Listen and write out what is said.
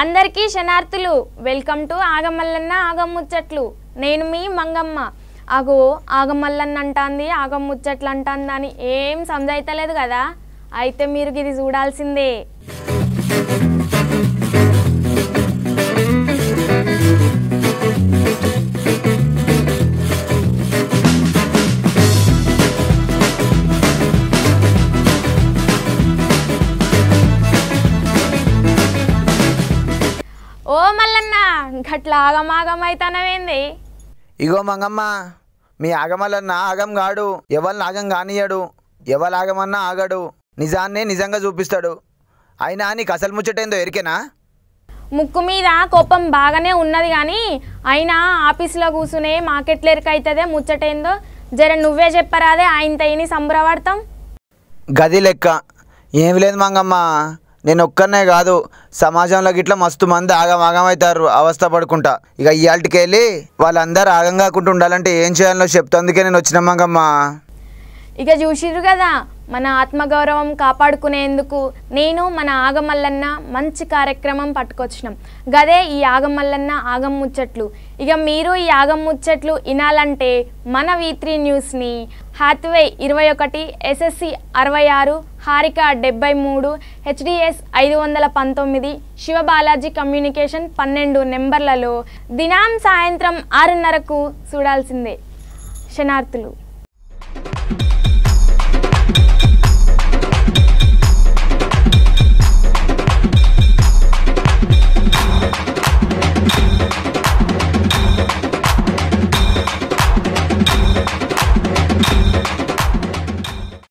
అందరికీ శనార్థులు welcome to ఆగమల్లన్న ఆగముచ్చట్లు. నేను మీ మంగమ్మ. అగో ఆగమల్లన్న అంటాంది ఆగముచ్చట్లు అంటాంది అని ఏం సమజైతలేదు కదా. అయితే మీరు ఇది చూడాల్సిందే. ఓ మల్లన్న గట్లా ఆగమాగమైతనవేంది? ఇగో మంగమ్మ, మీ ఆగమల్లన్న ఆగం గాడు, ఎవరిని ఆగం కానియడు, ఎవరు ఆగమన్నా ఆగడు, నిజాన్ని నిజంగా చూపిస్తాడు. అయినా నీకు అసలు ముచ్చటేందో ఎరికేనా? ముక్కు మీద కోపం బాగానే ఉన్నది కానీ అయినా ఆఫీసులో కూర్చునే మాకెట్ల ఎరికైతుందే ముచ్చటేందో జర నువ్వే చెప్పరాదే, ఆయన తయ్యని సంబరపడతాం. గది లెక్క ఏమి లేదు మంగమ్మ, నేను ఒక్కనే కాదు, సమాజంలో గిట్లా మస్తు మంది ఆగమవుతారు అవస్థ పడుకుంటా. ఇక ఇవాళకి వెళ్ళి వాళ్ళందరూ ఆగం కాకుండా ఉండాలంటే ఏం చేయాలో చెప్తాందుకే నేను వచ్చిన మంగమ్మ. ఇక చూసిర్రు కదా, మన ఆత్మగౌరవం కాపాడుకునేందుకు నేను మన ఆగమల్లన్న మంచి కార్యక్రమం పట్టుకొచ్చినాం. గదే ఈ ఆగమల్లన్న ఆగం ముచ్చట్లు. ఇక మీరు ఈ ఆగం ముచ్చట్లు వినాలంటే మన V3 న్యూస్ని Hathway 21, SSC 66, Harika 73, HDS 519, Shivabalaji communication 12 నెంబర్లలో దినాం సాయంత్రం 6:30కు చూడాల్సిందే. శనార్థులు.